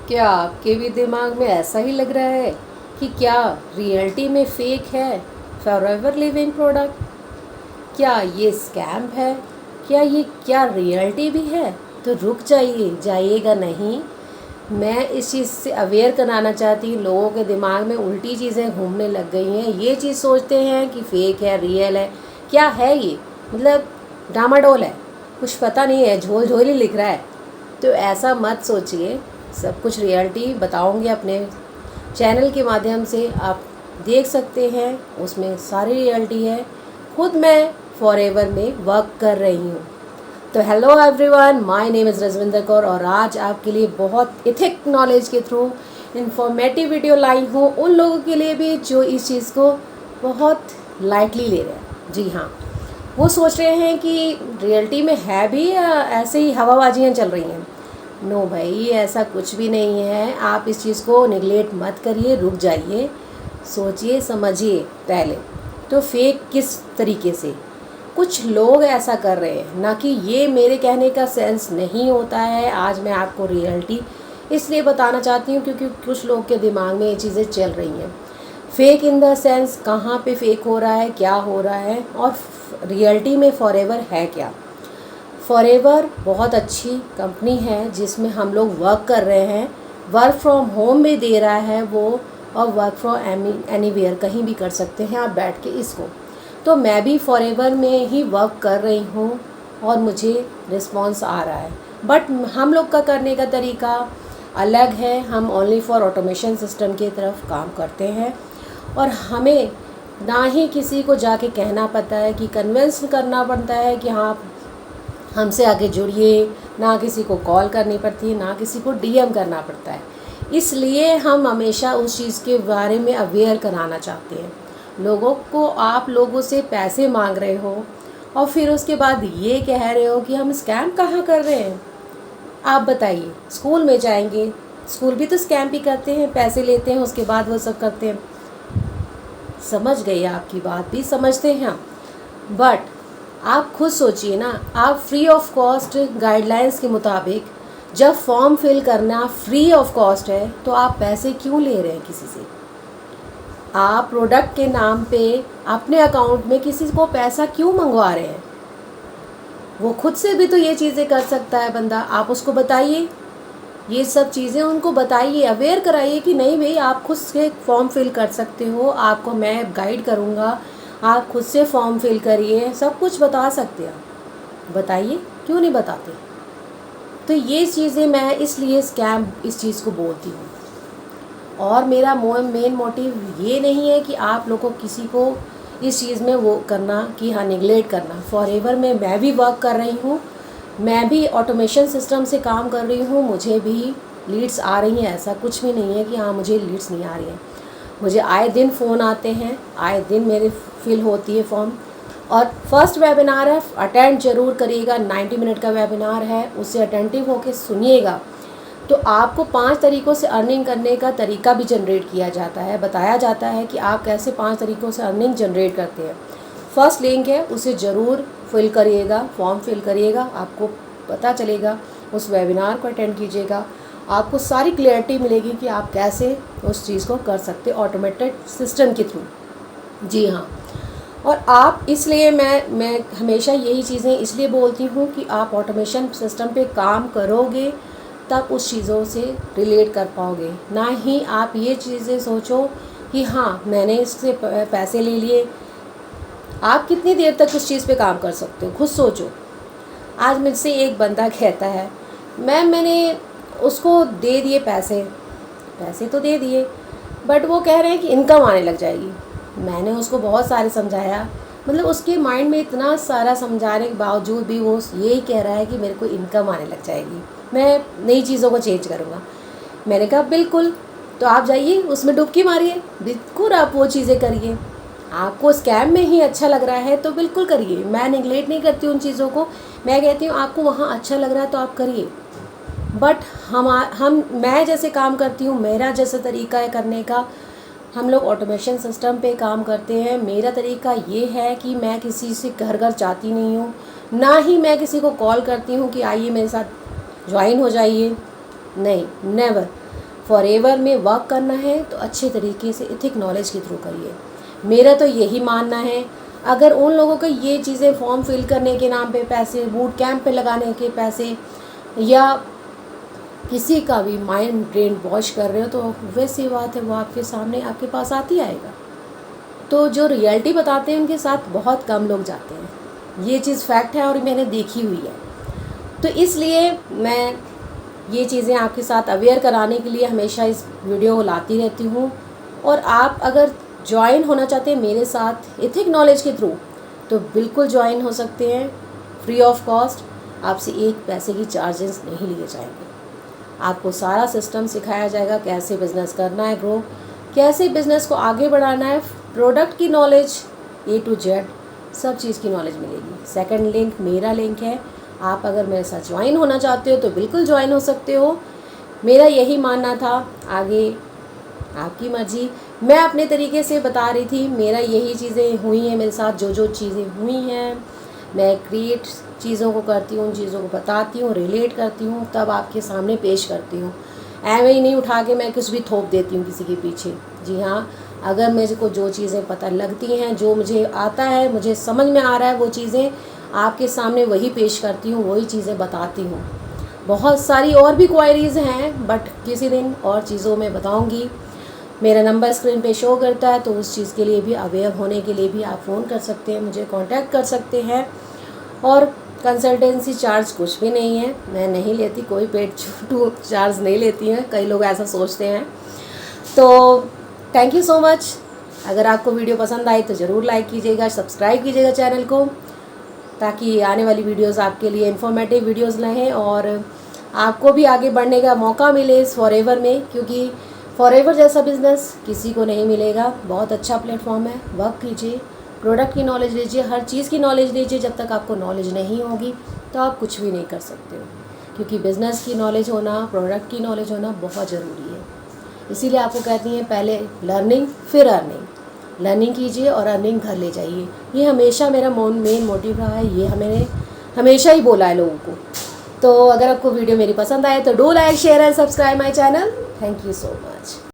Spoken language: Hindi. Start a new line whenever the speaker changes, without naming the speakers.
क्या आपके भी दिमाग में ऐसा ही लग रहा है कि क्या रियलिटी में फेक है फॉरएवर लिविंग प्रोडक्ट? क्या ये स्कैम है? क्या रियलिटी भी है? तो रुक जाइए, जाइएगा नहीं। मैं इस चीज़ से अवेयर कराना चाहती हूँ। लोगों के दिमाग में उल्टी चीज़ें घूमने लग गई हैं। ये चीज़ सोचते हैं कि फेक है, रियल है। क्या है ये? मतलब डामाडोल है, कुछ पता नहीं है, झोल झोल ही लिख रहा है। तो ऐसा मत सोचिए। सब कुछ रियलिटी बताऊंगी अपने चैनल के माध्यम से, आप देख सकते हैं। उसमें सारी रियलिटी है। खुद मैं फॉरएवर में वर्क कर रही हूँ। तो hello everyone, my name is Rajwinder Kaur और आज आपके लिए बहुत इथिक नॉलेज के थ्रू इन्फॉर्मेटिव वीडियो लाई हूँ, उन लोगों के लिए भी जो इस चीज़ को बहुत लाइटली ले रहे हैं। जी हाँ, वो सोच रहे हैं कि रियलिटी में है भी या ऐसे ही हवाबाजियाँ चल रही हैं। नो भाई, ऐसा कुछ भी नहीं है। आप इस चीज़ को निगलेक्ट मत करिए, रुक जाइए, सोचिए समझिए पहले। तो फेक किस तरीके से? कुछ लोग ऐसा कर रहे हैं, ना कि ये मेरे कहने का सेंस नहीं होता है। आज मैं आपको रियलिटी इसलिए बताना चाहती हूँ क्योंकि कुछ लोग के दिमाग में ये चीज़ें चल रही हैं। फेक इन द सेंस, कहाँ पे फेक हो रहा है, क्या हो रहा है, और रियलिटी में फॉरएवर है क्या? फॉरएवर बहुत अच्छी कंपनी है जिसमें हम लोग वर्क कर रहे हैं। वर्क फ्रॉम होम में दे रहा है वो, और वर्क फ्रॉम एनीवेयर, कहीं भी कर सकते हैं आप बैठ के इसको। तो मैं भी फॉरएवर में ही वर्क कर रही हूँ और मुझे रिस्पॉन्स आ रहा है। बट हम लोग का करने का तरीका अलग है। हम ओनली फॉर ऑटोमेशन सिस्टम की तरफ काम करते हैं और हमें ना ही किसी को जाके कहना पड़ता है कि कन्विंस करना पड़ता है कि हाँ हमसे आगे जुड़िए, ना किसी को कॉल करनी पड़ती है, ना किसी को डीएम करना पड़ता है। इसलिए हम हमेशा उस चीज़ के बारे में अवेयर कराना चाहते हैं लोगों को। आप लोगों से पैसे मांग रहे हो और फिर उसके बाद ये कह रहे हो कि हम स्कैम कहाँ कर रहे हैं? आप बताइए, स्कूल में जाएंगे, स्कूल भी तो स्कैम भी करते हैं, पैसे लेते हैं, उसके बाद वो सब करते हैं। समझ गई, आपकी बात भी समझते हैं हम। बट आप खुद सोचिए ना, आप फ्री ऑफ कॉस्ट गाइडलाइंस के मुताबिक जब फॉर्म फिल करना फ्री ऑफ कॉस्ट है तो आप पैसे क्यों ले रहे हैं किसी से? आप प्रोडक्ट के नाम पे अपने अकाउंट में किसी को पैसा क्यों मंगवा रहे हैं? वो खुद से भी तो ये चीज़ें कर सकता है बंदा। आप उसको बताइए, ये सब चीज़ें उनको बताइए, अवेयर कराइए कि नहीं भाई, आप खुद से फॉर्म फिल कर सकते हो, आपको मैं गाइड करूँगा, आप खुद से फॉर्म फिल करिए, सब कुछ बता सकते हैं। बताइए, क्यों नहीं बताते? तो ये चीज़ें मैं इसलिए स्कैम इस चीज़ को बोलती हूँ। और मेरा मेन मोटिव ये नहीं है कि आप लोगों को किसी को इस चीज़ में वो करना कि हाँ निगलेक्ट करना। फॉरएवर में मैं भी वर्क कर रही हूँ, मैं भी ऑटोमेशन सिस्टम से काम कर रही हूँ, मुझे भी लीड्स आ रही हैं। ऐसा कुछ भी नहीं है कि हाँ मुझे लीड्स नहीं आ रही हैं। मुझे आए दिन फ़ोन आते हैं, आए दिन मेरे फिल होती है फॉर्म। और फर्स्ट वेबिनार है, अटेंड ज़रूर करिएगा। 90 मिनट का वेबिनार है, उससे अटेंटिव होकर सुनिएगा। तो आपको 5 तरीक़ों से अर्निंग करने का तरीका भी जनरेट किया जाता है, बताया जाता है कि आप कैसे 5 तरीक़ों से अर्निंग जनरेट करते हैं। फर्स्ट लिंक है, उसे ज़रूर फिल करिएगा, फॉर्म फिल करिएगा, आपको पता चलेगा। उस वेबिनार को अटेंड कीजिएगा, आपको सारी क्लैरिटी मिलेगी कि आप कैसे उस चीज़ को कर सकते ऑटोमेटेड सिस्टम के थ्रू। जी हाँ, और आप इसलिए मैं हमेशा यही चीज़ें इसलिए बोलती हूँ कि आप ऑटोमेशन सिस्टम पे काम करोगे तब उस चीज़ों से रिलेट कर पाओगे। ना ही आप ये चीज़ें सोचो कि हाँ मैंने इससे पैसे ले लिए। आप कितनी देर तक उस चीज़ पे काम कर सकते हो, खुद सोचो। आज मुझसे एक बंदा कहता है मैंने उसको दे दिए पैसे, पैसे तो दे दिए, बट वो कह रहे हैं कि इनकम आने लग जाएगी। मैंने उसको बहुत सारे समझाया, मतलब उसके माइंड में इतना सारा समझाने के बावजूद भी वो यही कह रहा है कि मेरे को इनकम आने लग जाएगी, मैं नई चीज़ों को चेंज करूँगा। मैंने कहा बिल्कुल, तो आप जाइए उसमें डुबकी मारिए, बिल्कुल आप वो चीज़ें करिए। आपको स्कैम में ही अच्छा लग रहा है तो बिल्कुल करिए। मैं निगलेक्ट नहीं करती उन चीज़ों को, मैं कहती हूँ आपको वहाँ अच्छा लग रहा है तो आप करिए। बट मैं जैसे काम करती हूँ, मेरा जैसा तरीका है करने का, हम लोग ऑटोमेशन सिस्टम पे काम करते हैं। मेरा तरीका ये है कि मैं किसी से घर घर जाती नहीं हूँ, ना ही मैं किसी को कॉल करती हूँ कि आइए मेरे साथ ज्वाइन हो जाइए। नहीं, नेवर। फॉरएवर में वर्क करना है तो अच्छे तरीके से एथिक नॉलेज के थ्रू करिए। मेरा तो यही मानना है। अगर उन लोगों को ये चीज़ें फॉर्म फिल करने के नाम पे पैसे, बूट कैंप पे लगाने के पैसे, या किसी का भी माइंड ब्रेन वॉश कर रहे हो, तो वैसी बात है वो आपके सामने आपके पास आती आएगा। तो जो रियलिटी बताते हैं उनके साथ बहुत कम लोग जाते हैं, ये चीज़ फैक्ट है और मैंने देखी हुई है। तो इसलिए मैं ये चीज़ें आपके साथ अवेयर कराने के लिए हमेशा इस वीडियो को लाती रहती हूँ। और आप अगर ज्वाइन होना चाहते हैं मेरे साथ एथिक नॉलेज के थ्रू, तो बिल्कुल ज्वाइन हो सकते हैं, फ्री ऑफ कॉस्ट। आपसे एक पैसे की चार्जेस नहीं लिए जाएंगे। आपको सारा सिस्टम सिखाया जाएगा, कैसे बिज़नेस करना है ग्रो, कैसे बिज़नेस को आगे बढ़ाना है, प्रोडक्ट की नॉलेज A to Z सब चीज़ की नॉलेज मिलेगी। सेकंड लिंक मेरा लिंक है। आप अगर मेरे साथ ज्वाइन होना चाहते हो तो बिल्कुल ज्वाइन हो सकते हो। मेरा यही मानना था, आगे आपकी मर्ज़ी। मैं अपने तरीके से बता रही थी, मेरा यही चीज़ें हुई हैं मेरे साथ, जो चीज़ें हुई हैं मैं क्रिएट चीज़ों को करती हूँ, उन चीज़ों को बताती हूँ, रिलेट करती हूँ, तब आपके सामने पेश करती हूँ। ऐਵੇਂ ही नहीं उठा के मैं कुछ भी थोप देती हूँ किसी के पीछे। जी हाँ, अगर मेरे को जो चीज़ें पता लगती हैं, जो मुझे आता है, मुझे समझ में आ रहा है, वो चीज़ें आपके सामने वही पेश करती हूँ, वही चीज़ें बताती हूँ। बहुत सारी और भी क्वायरीज़ हैं, बट किसी दिन और चीज़ों में बताऊँगी। मेरा नंबर स्क्रीन पे शो करता है, तो उस चीज़ के लिए भी अवेयर होने के लिए भी आप फ़ोन कर सकते हैं, मुझे कांटेक्ट कर सकते हैं। और कंसल्टेंसी चार्ज कुछ भी नहीं है, मैं नहीं लेती, कोई पेड चार्ज नहीं लेती हैं, कई लोग ऐसा सोचते हैं। तो थैंक यू सो मच। अगर आपको वीडियो पसंद आई तो ज़रूर लाइक कीजिएगा, सब्सक्राइब कीजिएगा चैनल को, ताकि आने वाली वीडियोस आपके लिए इन्फॉर्मेटिव वीडियोस रहें और आपको भी आगे बढ़ने का मौका मिले इस फॉरएवर में, क्योंकि फॉरएवर जैसा बिज़नेस किसी को नहीं मिलेगा। बहुत अच्छा प्लेटफॉर्म है, वर्क कीजिए, प्रोडक्ट की नॉलेज लीजिए, हर चीज़ की नॉलेज लीजिए। जब तक आपको नॉलेज नहीं होगी तो आप कुछ भी नहीं कर सकते हो, क्योंकि बिज़नेस की नॉलेज होना, प्रोडक्ट की नॉलेज होना बहुत ज़रूरी है। इसीलिए आपको कहती हैं पहले लर्निंग फिर अर्निंग। लर्निंग कीजिए और अर्निंग घर ले जाइए। ये हमेशा मेरा मेन मोटिव रहा है, ये मैंने हमेशा ही बोला है लोगों को। तो अगर आपको वीडियो मेरी पसंद आए तो do like, share and subscribe my channel. Thank you so much.